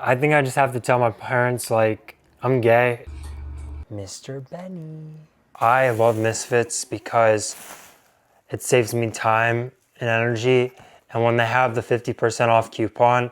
I think I just have to tell my parents, like, I'm gay. Mr. Benny. I love Misfits because it saves me time and energy. And when they have the 50% off coupon,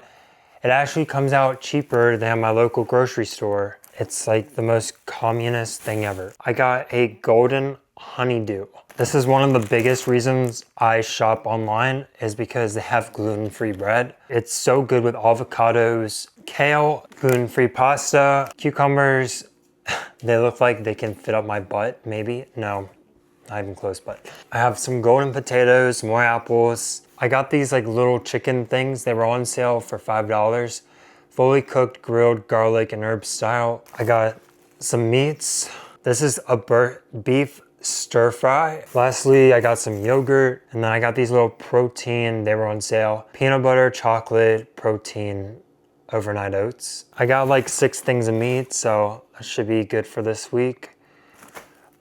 it actually comes out cheaper than my local grocery store. It's like the most communist thing ever. I got a golden honeydew. This is one of the biggest reasons I shop online is because they have gluten-free bread. It's so good with avocados, kale, gluten-free pasta, cucumbers. They look like they can fit up my butt, maybe. No, not even close, but I have some golden potatoes, more apples. I got these like little chicken things. They were on sale for $5. Fully cooked, grilled, garlic and herb style. I got some meats. This is a beef stir fry. Lastly, I got some yogurt, and then I got these little protein. They were on sale. Peanut butter, chocolate, protein, overnight oats. I got like 6 things of meat, so that should be good for this week.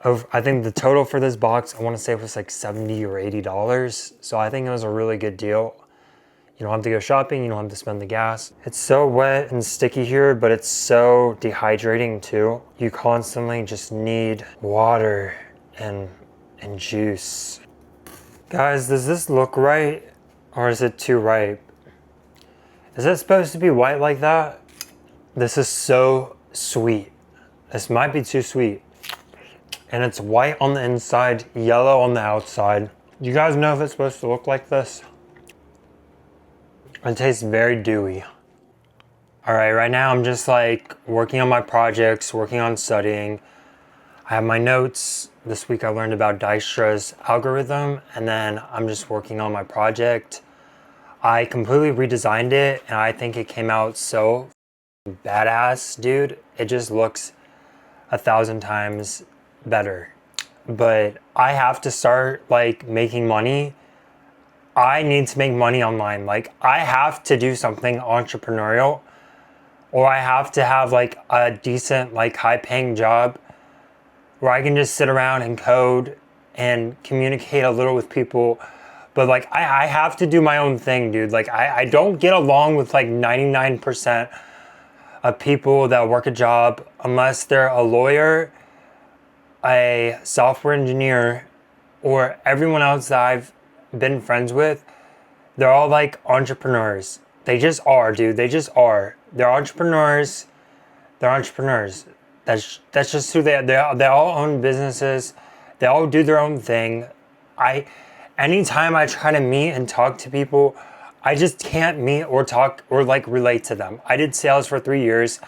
I think the total for this box, I want to say it was like $70 or $80. So I think it was a really good deal. You don't have to go shopping, you don't have to spend the gas. It's so wet and sticky here, but it's so dehydrating too. You constantly just need water and juice. Guys, does this look right or is it too ripe? Is it supposed to be white like that? This is so sweet. This might be too sweet. And it's white on the inside, yellow on the outside. Do you guys know if it's supposed to look like this? It tastes very dewy. All right, right now I'm just like working on my projects, working on studying. I have my notes. This week I learned about Dijkstra's algorithm, and then I'm just working on my project. I completely redesigned it, and I think it came out so badass, dude. It just looks 1,000 times better. But I have to start like making money. I need to make money online. Like I have to do something entrepreneurial, or I have to have like a decent, like high paying job where I can just sit around and code and communicate a little with people. But like I have to do my own thing, dude. Like I don't get along with like 99% of people that work a job unless they're a lawyer, a software engineer, or everyone else that I've been friends with. They're all like entrepreneurs. They just are, dude. They just are. They're entrepreneurs. They're entrepreneurs. That's just who they are. They all own businesses. They all do their own thing. Anytime I try to meet and talk to people, I just can't meet or talk or like relate to them. I did sales for 3 years.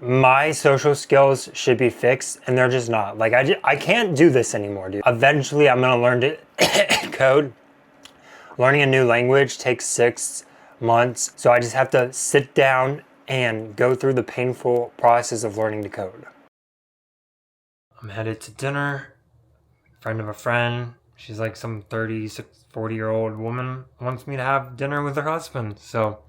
My social skills should be fixed and they're just not. Like I can't do this anymore, dude. Eventually I'm gonna learn to code. Learning a new language takes 6 months. So I just have to sit down and go through the painful process of learning to code. I'm headed to dinner. Friend of a friend. She's like some 36, 40-year-old woman wants me to have dinner with her husband. So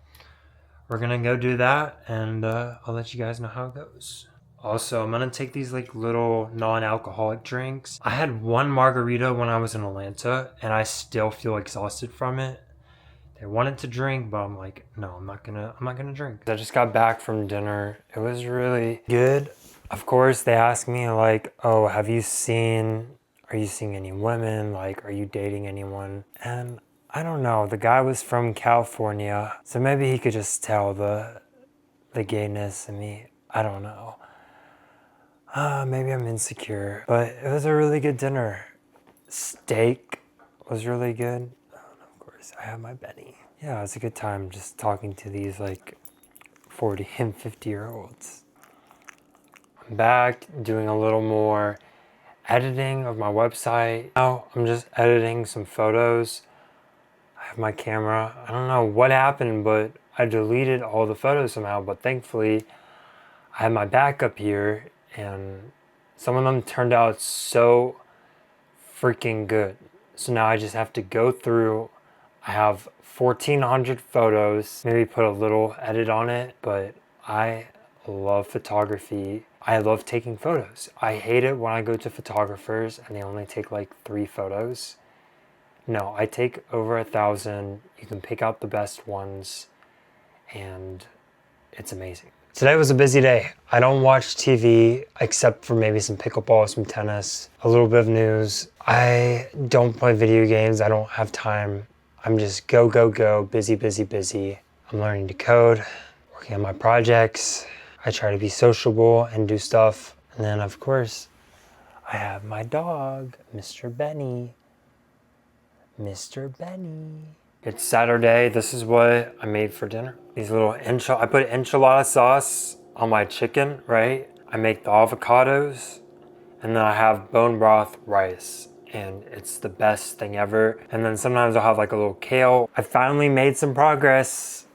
we're gonna go do that, and I'll let you guys know how it goes. Also, I'm gonna take these like little non-alcoholic drinks. I had one margarita when I was in Atlanta, and I still feel exhausted from it. They wanted to drink, but I'm like, no, I'm not gonna drink. I just got back from dinner. It was really good. Of course, they asked me like, oh, are you seeing any women? Like, are you dating anyone? And I don't know. The guy was from California, so maybe he could just tell the gayness in me. I don't know. Maybe I'm insecure, but it was a really good dinner. Steak was really good. Of course, I have my Benny. Yeah, it was a good time just talking to these like 40 and 50-year-olds. I'm back doing a little more editing of my website. Now I'm just editing some photos. I have my camera. I don't know what happened, but I deleted all the photos somehow, but thankfully I have my backup here and some of them turned out so freaking good. So now I just have to go through. I have 1,400 photos, maybe put a little edit on it, but I love photography. I love taking photos. I hate it when I go to photographers and they only take like 3 photos. No, I take over 1,000. You can pick out the best ones and it's amazing. Today was a busy day. I don't watch TV except for maybe some pickleball, some tennis, a little bit of news. I don't play video games. I don't have time. I'm just go, go, go, busy, busy, busy. I'm learning to code, working on my projects. I try to be sociable and do stuff. And then of course, I have my dog, Mr. Benny. Mr. Benny. It's Saturday. This is what I made for dinner. These little I put enchilada sauce on my chicken, right? I make the avocados, and then I have bone broth rice, and it's the best thing ever. And then sometimes I'll have like a little kale. I finally made some progress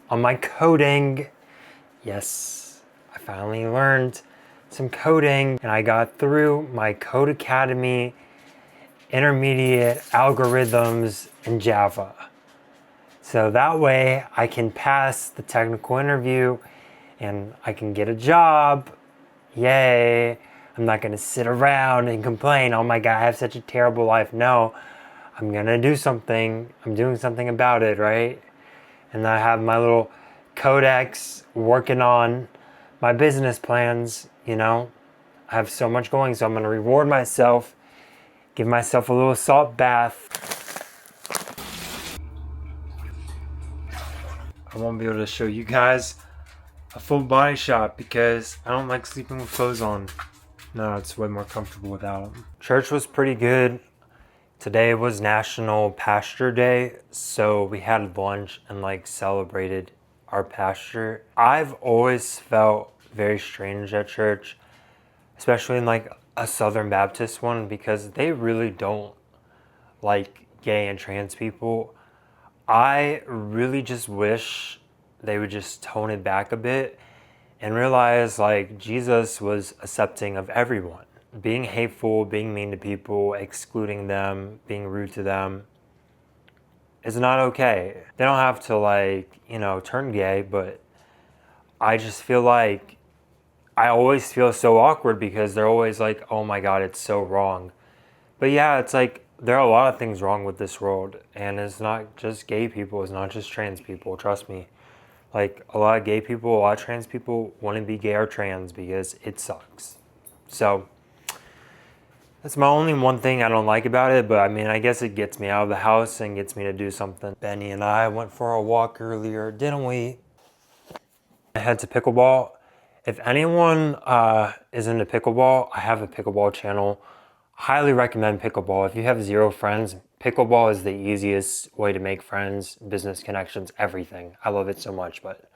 on my coding. Yes, I finally learned some coding, and I got through my Code Academy intermediate algorithms in Java. So that way I can pass the technical interview and I can get a job. Yay. I'm not gonna sit around and complain, oh my God, I have such a terrible life. No, I'm gonna do something. I'm doing something about it, right? And I have my little codex working on my business plans, you know? I have so much going, so I'm gonna reward myself, give myself a little salt bath. I won't be able to show you guys a full body shot because I don't like sleeping with clothes on. No, it's way more comfortable without them. Church was pretty good. Today was National Pasture Day, so we had lunch and like celebrated our pasture. I've always felt very strange at church, especially in like a Southern Baptist one, because they really don't like gay and trans people. I really just wish they would just tone it back a bit and realize like Jesus was accepting of everyone. Being hateful, being mean to people, excluding them, being rude to them is not okay. They don't have to like, you know, turn gay, but I just feel like I always feel so awkward because they're always like, oh my God, it's so wrong. But yeah, it's like, there are a lot of things wrong with this world, and it's not just gay people, it's not just trans people, trust me. Like, a lot of gay people, a lot of trans people want to be gay or trans because it sucks. So, that's my only one thing I don't like about it, but I mean, I guess it gets me out of the house and gets me to do something. Benny and I went for a walk earlier, didn't we? I head to pickleball. If anyone is into pickleball, I have a pickleball channel. Highly recommend pickleball. If you have 0 friends, pickleball is the easiest way to make friends, business connections, everything. I love it so much, but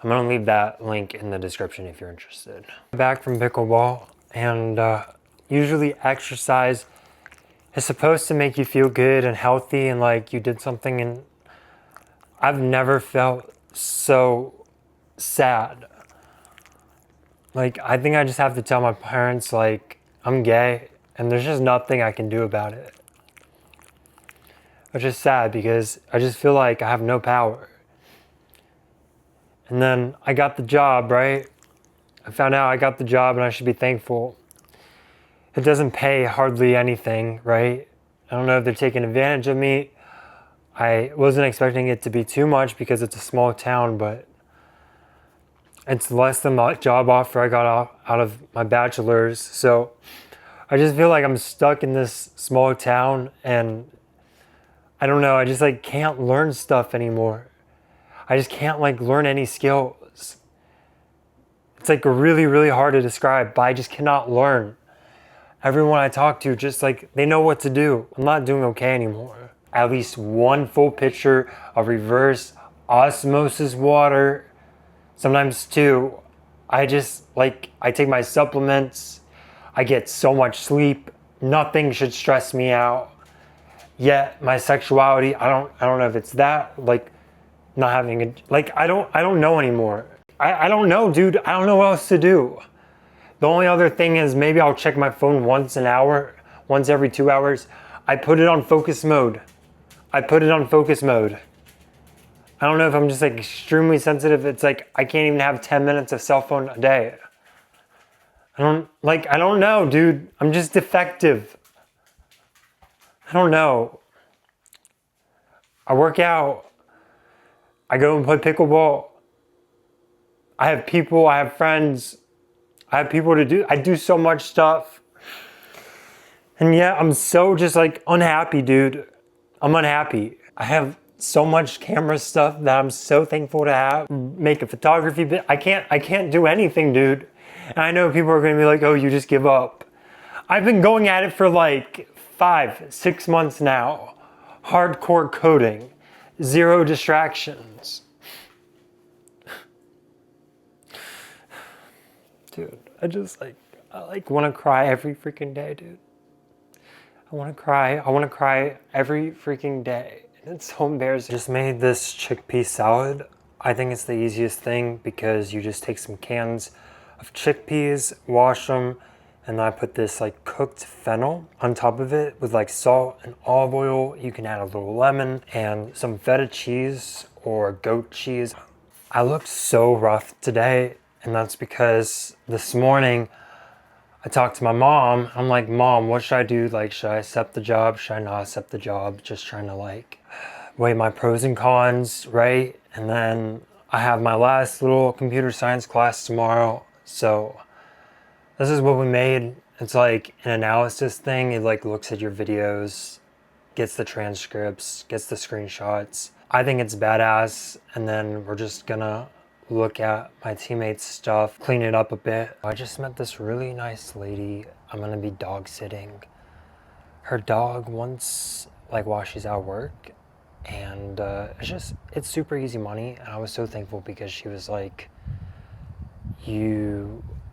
I'm gonna leave that link in the description if you're interested. Back from pickleball, and usually exercise is supposed to make you feel good and healthy and like you did something, and I've never felt so sad. Like, I think I just have to tell my parents like I'm gay and there's just nothing I can do about it. Which is sad because I just feel like I have no power. And then I got the job, right? I found out I got the job and I should be thankful. It doesn't pay hardly anything, right? I don't know if they're taking advantage of me. I wasn't expecting it to be too much because it's a small town, but it's less than the job offer I got out of my bachelor's. So I just feel like I'm stuck in this small town and I don't know, I just like can't learn stuff anymore. I just can't like learn any skills. It's like really, really hard to describe, but I just cannot learn. Everyone I talk to just like, they know what to do. I'm not doing okay anymore. At least 1 full pitcher of reverse osmosis water, sometimes 2. I just like, I take my supplements. I get so much sleep. Nothing should stress me out. Yet my sexuality, I don't know if it's that, like not having a, like, I don't know anymore. I don't know, dude. I don't know what else to do. The only other thing is maybe I'll check my phone once an hour, once every 2 hours. I put it on focus mode. I don't know if I'm just like extremely sensitive. It's like, I can't even have 10 minutes of cell phone a day. I don't know, dude. I'm just defective. I don't know. I work out. I go and play pickleball. I have people, I have friends, I have people to do. I do so much stuff. And yeah, I'm so just like unhappy, dude. I'm unhappy. I have so much camera stuff that I'm so thankful to have. Make a photography bit. I can't do anything, dude. And I know people are gonna be like, oh, you just give up. I've been going at it for like 5-6 months now. Hardcore coding. 0 distractions. Dude, I want to cry every freaking day, dude. I want to cry every freaking day. And it's so embarrassing. Just made this chickpea salad. I think it's the easiest thing because you just take some cans of chickpeas, wash them, and I put this like cooked fennel on top of it with like salt and olive oil. You can add a little lemon and some feta cheese or goat cheese. I looked so rough today, and that's because this morning I talked to my mom. I'm like, Mom, what should I do? Like, should I accept the job? Should I not accept the job? Just trying to like weigh my pros and cons, right? And then I have my last little computer science class tomorrow. So this is what we made. It's like an analysis thing. It like looks at your videos, gets the transcripts, gets the screenshots. I think it's badass. And then we're just gonna look at my teammates' stuff, clean it up a bit. I just met this really nice lady. I'm gonna be dog sitting her dog once, like while she's at work. And it's super easy money. And I was so thankful because she was like,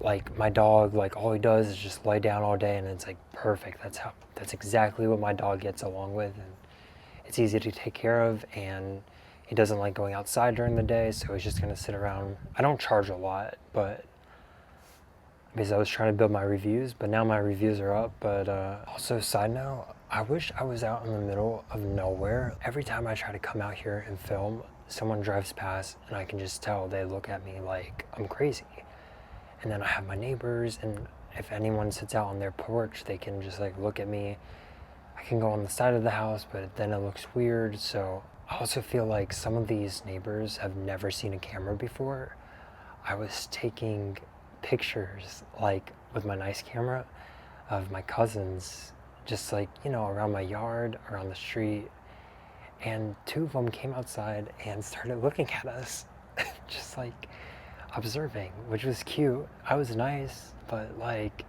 like my dog, like all he does is just lay down all day, and it's like perfect. That's exactly what my dog gets along with. And it's easy to take care of, and he doesn't like going outside during the day, so he's just gonna sit around. I don't charge a lot, but because I was trying to build my reviews, but now my reviews are up. But also, side note, I wish I was out in the middle of nowhere. Every time I try to come out here and film, someone drives past and I can just tell they look at me like I'm crazy. And then I have my neighbors, and if anyone sits out on their porch, they can just like look at me. I can go on the side of the house, but then it looks weird. So I also feel like some of these neighbors have never seen a camera before. I was taking pictures like with my nice camera of my cousins, just like, you know, around my yard, around the street. And 2 of them came outside and started looking at us, just like observing, which was cute. I was nice, but like,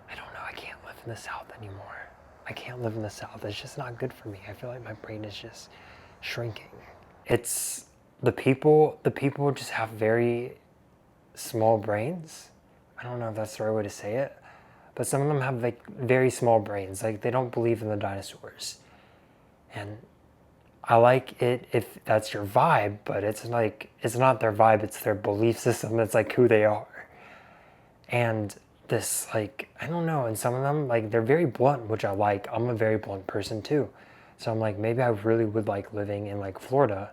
I don't know, I can't live in the South anymore. I can't live in the South. It's just not good for me. I feel like my brain is just shrinking. It's the people just have very small brains. I don't know if that's the right way to say it, but some of them have like very small brains. Like they don't believe in the dinosaurs. And I like it if that's your vibe, but it's like, it's not their vibe, it's their belief system. It's like who they are. And this, like, I don't know, and some of them, like, they're very blunt, which I like. I'm a very blunt person too. So I'm like, maybe I really would like living in like Florida,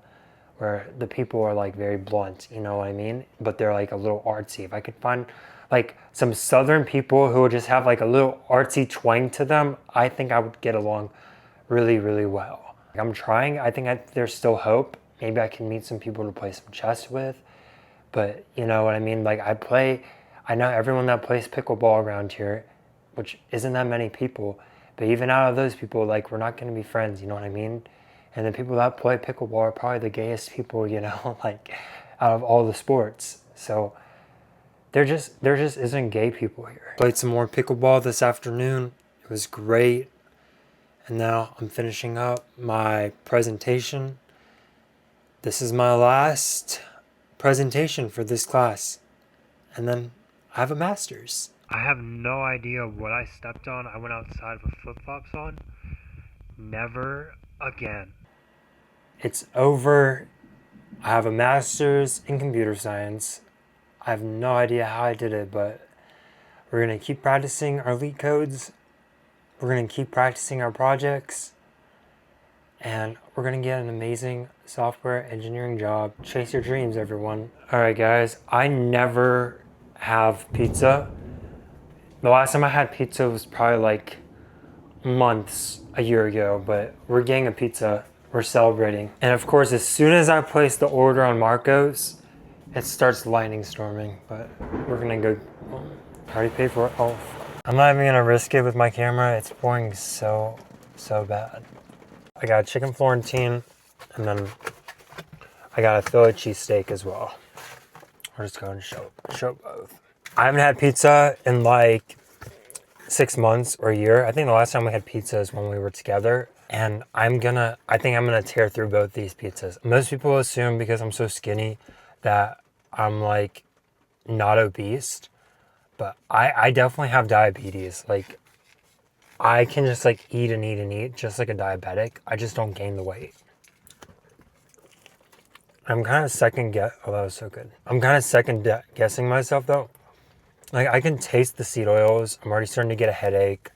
where the people are like very blunt, you know what I mean? But they're like a little artsy. If I could find like some Southern people who would just have like a little artsy twang to them, I think I would get along really, really well. I'm trying. I think there's still hope. Maybe I can meet some people to play some chess with. But you know what I mean? Like I know everyone that plays pickleball around here, which isn't that many people. But even out of those people, like we're not going to be friends, you know what I mean? And the people that play pickleball are probably the gayest people, you know, like out of all the sports. So there just isn't gay people here. Played some more pickleball this afternoon. It was great. And now I'm finishing up my presentation. This is my last presentation for this class. And then I have a master's. I have no idea what I stepped on. I went outside with flip-flops on. Never again. It's over. I have a master's in computer science. I have no idea how I did it, but we're going to keep practicing our leak codes. We're going to keep practicing our projects, and we're going to get an amazing software engineering job. Chase your dreams, everyone. All right, guys, I never have pizza. The last time I had pizza was probably like months, a year ago, but we're getting a pizza. We're celebrating. And of course, as soon as I placed the order on Marco's, It starts lightning storming, but we're gonna go. I already paid for it. Oh, I'm not even gonna risk it with my camera. It's pouring so bad. I got a chicken Florentine, and then I got a Philly cheesesteak as well. We're just going to show both. I haven't had pizza in like 6 months or a year. I think the last time we had pizza is when we were together. And I think I'm gonna tear through both these pizzas. Most people assume because I'm so skinny that I'm like not obese, but I definitely have diabetes. Like I can just like eat and eat and eat just like a diabetic. I just don't gain the weight. I'm kind of oh, that was so good. I'm kind of guessing myself though. Like I can taste the seed oils. I'm already starting to get a headache.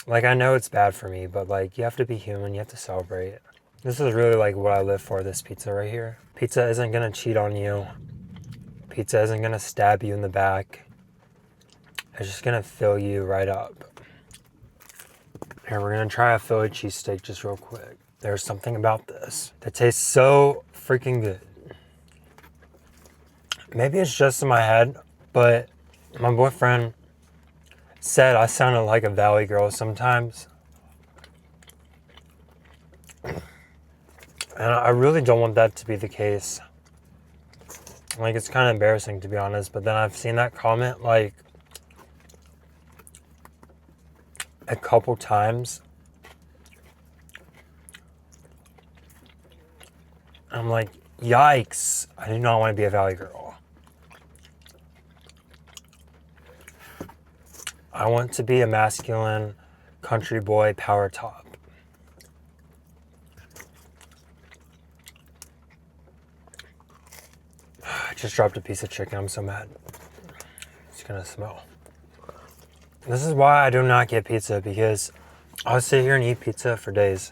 Like I know it's bad for me, but like you have to be human. You have to celebrate. This is really like what I live for, this pizza right here. Pizza isn't gonna cheat on you. Pizza isn't gonna stab you in the back. It's just gonna fill you right up. Here, we're gonna try a Philly cheesesteak just real quick. There's something about this that tastes so freaking good. Maybe it's just in my head, but my boyfriend said I sounded like a valley girl sometimes. And I really don't want that to be the case. Like, it's kind of embarrassing to be honest, but then I've seen that comment like a couple times. I'm like, yikes, I do not want to be a valley girl. I want to be a masculine country boy power top. I just dropped a piece of chicken. I'm so mad. It's gonna smell. This is why I do not get pizza, because I'll sit here and eat pizza for days.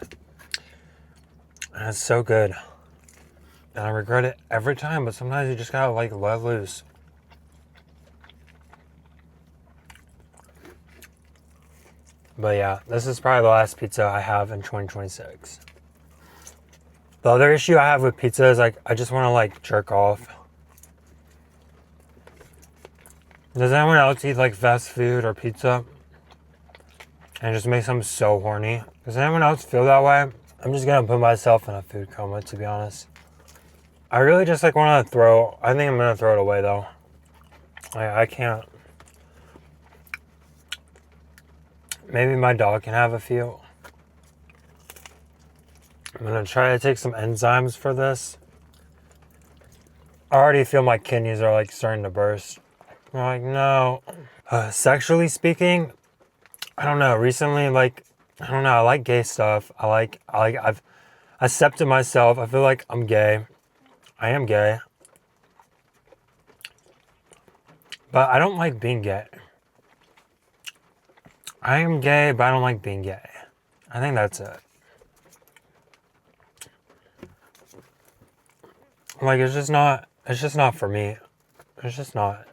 And it's so good. And I regret it every time, but sometimes you just gotta like let loose. But yeah, this is probably the last pizza I have in 2026. The other issue I have with pizza is like, I just want to like jerk off. Does anyone else eat like fast food or pizza and it just makes them so horny? Does anyone else feel that way? I'm just gonna put myself in a food coma, to be honest. I really just like want to I think I'm gonna throw it away though. I can't. Maybe my dog can have a few. I'm gonna try to take some enzymes for this. I already feel my kidneys are like starting to burst. I'm like, no. Sexually speaking, I don't know. Recently, like, I don't know. I like gay stuff. I've accepted myself. I feel like I'm gay. I am gay. But I don't like being gay. I am gay, but I don't like being gay. I think that's it. Like, it's just not for me. It's just not.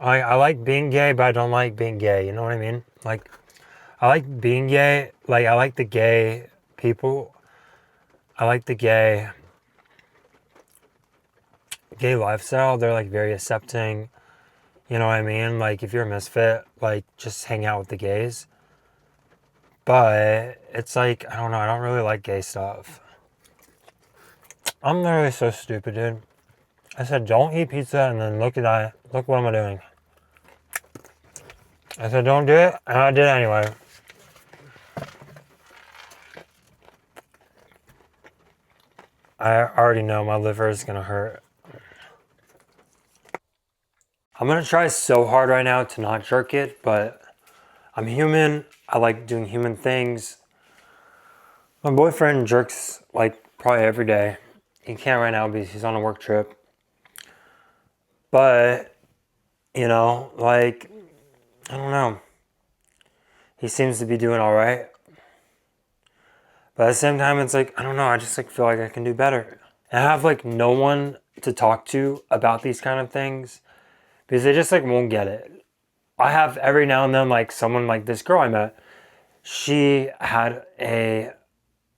I like being gay, but I don't like being gay. You know what I mean? Like, I like being gay. Like, I like the gay people. I like the gay lifestyle. They're like very accepting. You know what I mean? Like, if you're a misfit, like, just hang out with the gays. But it's like, I don't know. I don't really like gay stuff. I'm literally so stupid, dude. I said, don't eat pizza, and then look what am I doing? I said, don't do it, and I did it anyway. I already know my liver is gonna hurt. I'm gonna try so hard right now to not jerk it, but I'm human. I like doing human things. My boyfriend jerks like probably every day. He can't right now because he's on a work trip. But, you know, like, I don't know. He seems to be doing all right. But at the same time, it's like, I don't know. I just like feel like I can do better. And I have like no one to talk to about these kind of things because they just like won't get it. I have every now and then like someone like this girl I met. She had a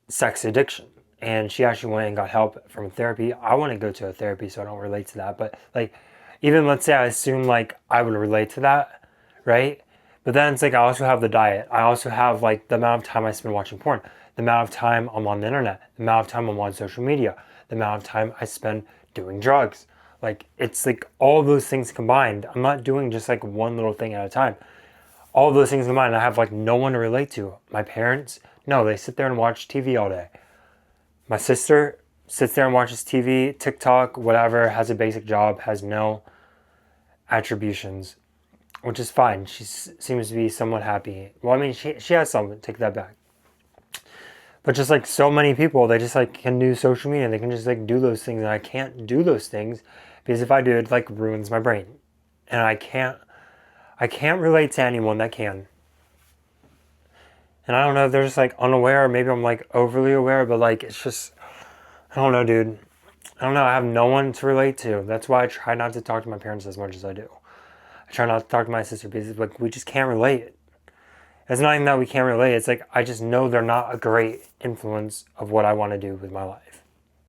sex addiction and she actually went and got help from therapy. I want to go to a therapy, so I don't relate to that. But like, even let's say I assume like I would relate to that, right? But then it's like I also have the diet. I also have like the amount of time I spend watching porn, the amount of time I'm on the internet, the amount of time I'm on social media, the amount of time I spend doing drugs. Like, it's like all of those things combined. I'm not doing just like one little thing at a time. All of those things combined, I have like no one to relate to. My parents, no, they sit there and watch TV all day. My sister sits there and watches TV, TikTok, whatever, has a basic job, has no attributions, which is fine. She seems to be somewhat happy. Well, I mean, she has some, take that back. But just like so many people, they just like can do social media. They can just like do those things, and I can't do those things because if I do, it like ruins my brain, and I can't relate to anyone that can. And I don't know if they're just like unaware, or maybe I'm like overly aware, but like it's just, I don't know, dude. I don't know. I have no one to relate to. That's why I try not to talk to my parents as much as I do. I try not to talk to my sister because like we just can't relate. It's not even that we can't relate. It's like I just know they're not a great influence of what I want to do with my life.